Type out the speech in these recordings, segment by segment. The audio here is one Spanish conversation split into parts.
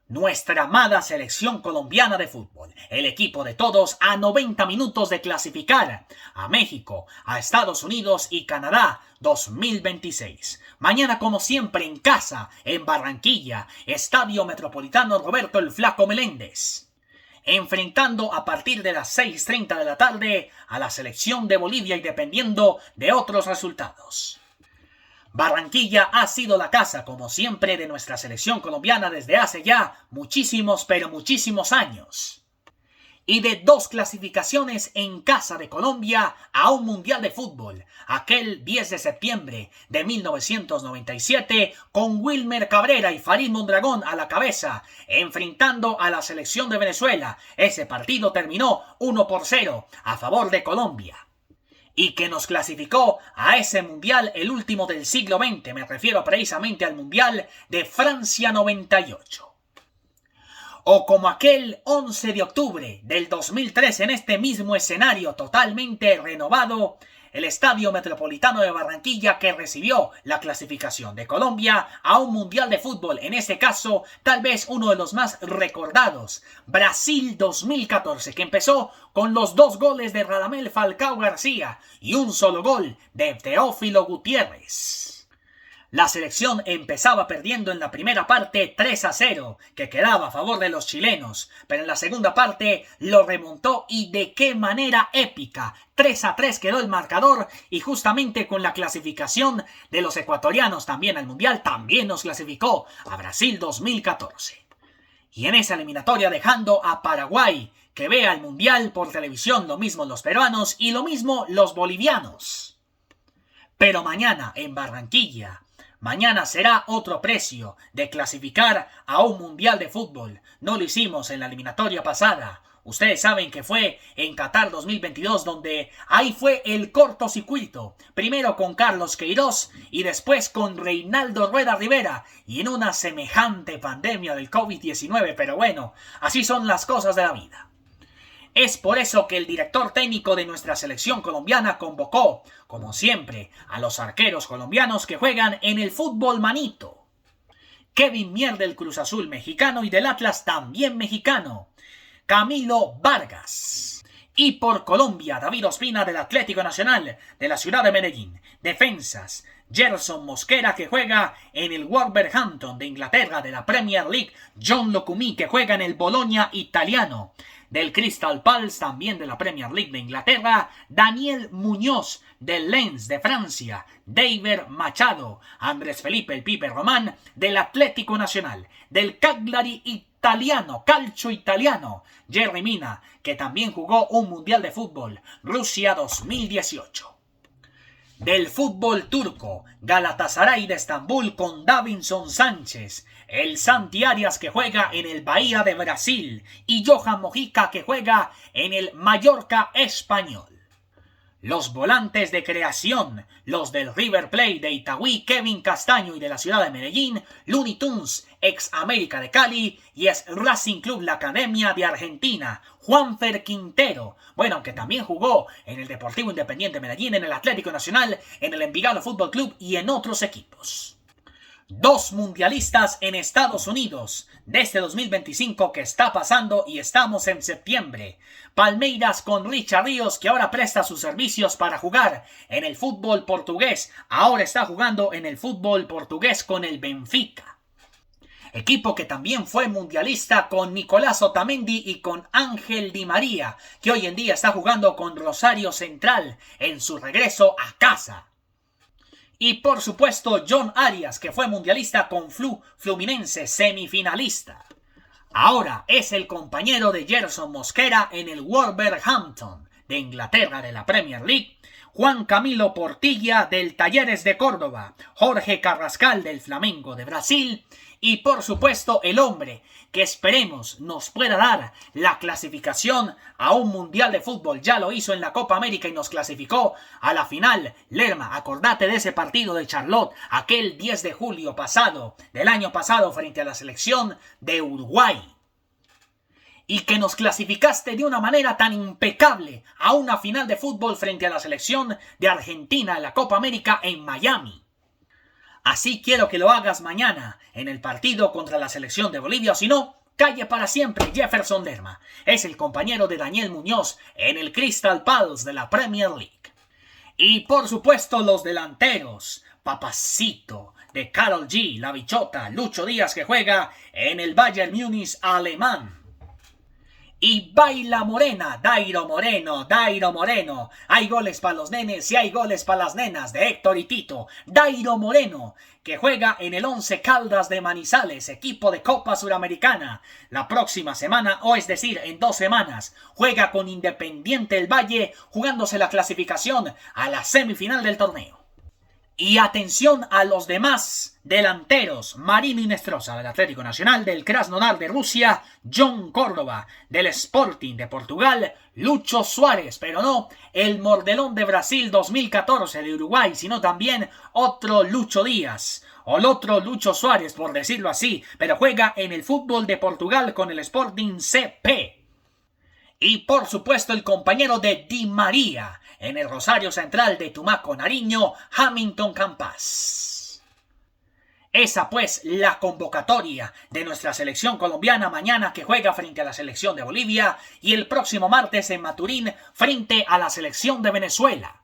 Nuestra amada selección colombiana de fútbol, el equipo de todos, a 90 minutos de clasificar a México, a Estados Unidos y Canadá 2026. Mañana, como siempre, en casa, en Barranquilla, Estadio Metropolitano Roberto el Flaco Meléndez, enfrentando a partir de las 6:30 de la tarde a la selección de Bolivia y dependiendo de otros resultados. Barranquilla ha sido la casa, como siempre, de nuestra selección colombiana desde hace ya muchísimos, pero muchísimos años. Y de 2 clasificaciones en casa de Colombia a un Mundial de Fútbol, aquel 10 de septiembre de 1997, con Wilmer Cabrera y Farid Mondragón a la cabeza, enfrentando a la selección de Venezuela. Ese partido terminó 1-0 a favor de Colombia. Y que nos clasificó a ese Mundial, el último del siglo XX, me refiero precisamente al Mundial de Francia 98. O como aquel 11 de octubre del 2003, en este mismo escenario totalmente renovado, el Estadio Metropolitano de Barranquilla, que recibió la clasificación de Colombia a un Mundial de Fútbol, en este caso tal vez uno de los más recordados, Brasil 2014, que empezó con los 2 goles de Radamel Falcao García y un solo gol de Teófilo Gutiérrez. La selección empezaba perdiendo en la primera parte 3-0, que quedaba a favor de los chilenos, pero en la segunda parte lo remontó y de qué manera épica. 3-3 quedó el marcador y justamente con la clasificación de los ecuatorianos también al Mundial, también nos clasificó a Brasil 2014. Y en esa eliminatoria dejando a Paraguay, que vea el Mundial por televisión, lo mismo los peruanos y lo mismo los bolivianos. Pero mañana en Barranquilla, mañana será otro precio de clasificar a un Mundial de Fútbol. No lo hicimos en la eliminatoria pasada. Ustedes saben que fue en Qatar 2022 donde ahí fue el cortocircuito. Primero con Carlos Queiroz y después con Reinaldo Rueda Rivera. Y en una semejante pandemia del COVID-19. Pero bueno, así son las cosas de la vida. Es por eso que el director técnico de nuestra selección colombiana convocó, como siempre, a los arqueros colombianos que juegan en el fútbol manito. Kevin Mier del Cruz Azul mexicano y del Atlas también mexicano. Camilo Vargas. Y por Colombia, David Ospina del Atlético Nacional de la ciudad de Medellín. Defensas, Gerson Mosquera, que juega en el Wolverhampton de Inglaterra de la Premier League. John Locumí, que juega en el Bologna italiano del Crystal Palace, también de la Premier League de Inglaterra. Daniel Muñoz del Lens de Francia. David Machado, Andrés Felipe el Pipe Román del Atlético Nacional, del Cagliari italiano, calcio italiano. Jerry Mina, que también jugó un Mundial de Fútbol, Rusia 2018. Del fútbol turco, Galatasaray de Estambul con Davinson Sánchez, el Santi Arias, que juega en el Bahía de Brasil, y Johan Mojica, que juega en el Mallorca español. Los volantes de creación, los del River Plate de Itagüí, Kevin Castaño y de la ciudad de Medellín, Looney Tunes, ex América de Cali, y es Racing Club La Academia de Argentina, Juanfer Quintero, bueno, que también jugó en el Deportivo Independiente Medellín, en el Atlético Nacional, en el Envigado Fútbol Club y en otros equipos. 2 mundialistas en Estados Unidos de este 2025 que está pasando y estamos en septiembre. Palmeiras con Richard Ríos, que ahora presta sus servicios para jugar en el fútbol portugués. Ahora está jugando en el fútbol portugués con el Benfica. Equipo que también fue mundialista con Nicolás Otamendi y con Ángel Di María, que hoy en día está jugando con Rosario Central en su regreso a casa. Y por supuesto John Arias, que fue mundialista con Fluminense, semifinalista. Ahora es el compañero de Gerson Mosquera en el Wolverhampton de Inglaterra de la Premier League. Juan Camilo Portilla del Talleres de Córdoba. Jorge Carrascal del Flamengo de Brasil. Y por supuesto el hombre que esperemos nos pueda dar la clasificación a un Mundial de Fútbol. Ya lo hizo en la Copa América y nos clasificó a la final. Lerma, acordate de ese partido de Charlotte, aquel 10 de julio pasado, del año pasado, frente a la selección de Uruguay. Y que nos clasificaste de una manera tan impecable a una final de fútbol frente a la selección de Argentina en la Copa América en Miami. Así quiero que lo hagas mañana en el partido contra la selección de Bolivia, o si no, calle para siempre Jefferson Lerma. Es el compañero de Daniel Muñoz en el Crystal Palace de la Premier League. Y por supuesto los delanteros, Papacito, de Karol G, La Bichota, Lucho Díaz que juega en el Bayern Múnich alemán. Y Baila Morena, Dairo Moreno. Hay goles para los nenes y hay goles para las nenas de Héctor y Tito. Dairo Moreno, que juega en el Once Caldas de Manizales, equipo de Copa Suramericana. La próxima semana, o es decir, en 2 semanas, juega con Independiente del Valle, jugándose la clasificación a la semifinal del torneo. Y atención a los demás delanteros: Marino Inestrosa del Atlético Nacional, del Krasnodar de Rusia, John Córdoba del Sporting de Portugal, Lucho Suárez, pero no el Mordelón de Brasil 2014 de Uruguay, sino también otro Lucho Díaz, o el otro Lucho Suárez por decirlo así, pero juega en el fútbol de Portugal con el Sporting CP. Y por supuesto el compañero de Di María en el Rosario Central de Tumaco, Nariño, Hamilton Campas. Esa pues la convocatoria de nuestra selección colombiana mañana, que juega frente a la selección de Bolivia, y el próximo martes en Maturín frente a la selección de Venezuela.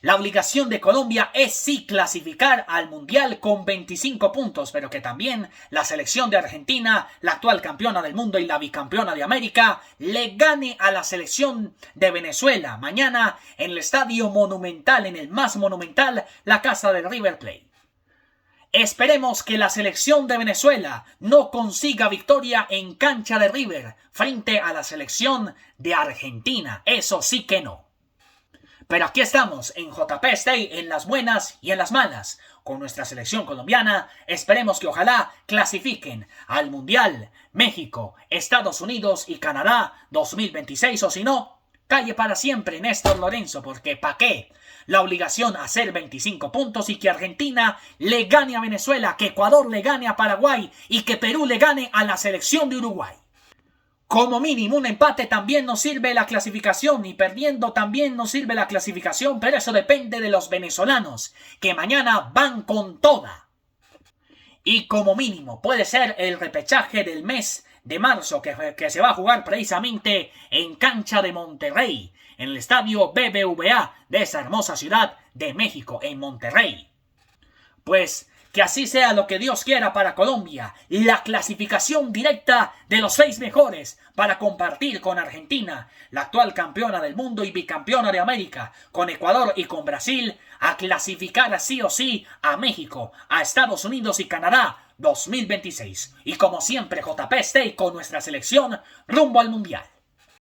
La obligación de Colombia es sí clasificar al Mundial con 25 puntos, pero que también la selección de Argentina, la actual campeona del mundo y la bicampeona de América, le gane a la selección de Venezuela mañana en el Estadio Monumental, en el más monumental, la casa del River Plate. Esperemos que la selección de Venezuela no consiga victoria en cancha de River frente a la selección de Argentina. Eso sí que no. Pero aquí estamos en JP Stay, en las buenas y en las malas, con nuestra selección colombiana. Esperemos que ojalá clasifiquen al Mundial México, Estados Unidos y Canadá 2026, o si no, calle para siempre Néstor Lorenzo, porque ¿pa' qué? La obligación a hacer 25 puntos y que Argentina le gane a Venezuela, que Ecuador le gane a Paraguay y que Perú le gane a la selección de Uruguay. Como mínimo un empate también nos sirve la clasificación, y perdiendo también nos sirve la clasificación, pero eso depende de los venezolanos, que mañana van con toda. Y como mínimo puede ser el repechaje del mes de marzo, que se va a jugar precisamente en cancha de Monterrey, en el estadio BBVA de esa hermosa ciudad de México, en Monterrey. Pues que así sea lo que Dios quiera para Colombia, la clasificación directa de los 6 mejores para compartir con Argentina, la actual campeona del mundo y bicampeona de América, con Ecuador y con Brasil, a clasificar sí o sí a México, a Estados Unidos y Canadá 2026. Y como siempre, JP Stay con nuestra selección rumbo al Mundial.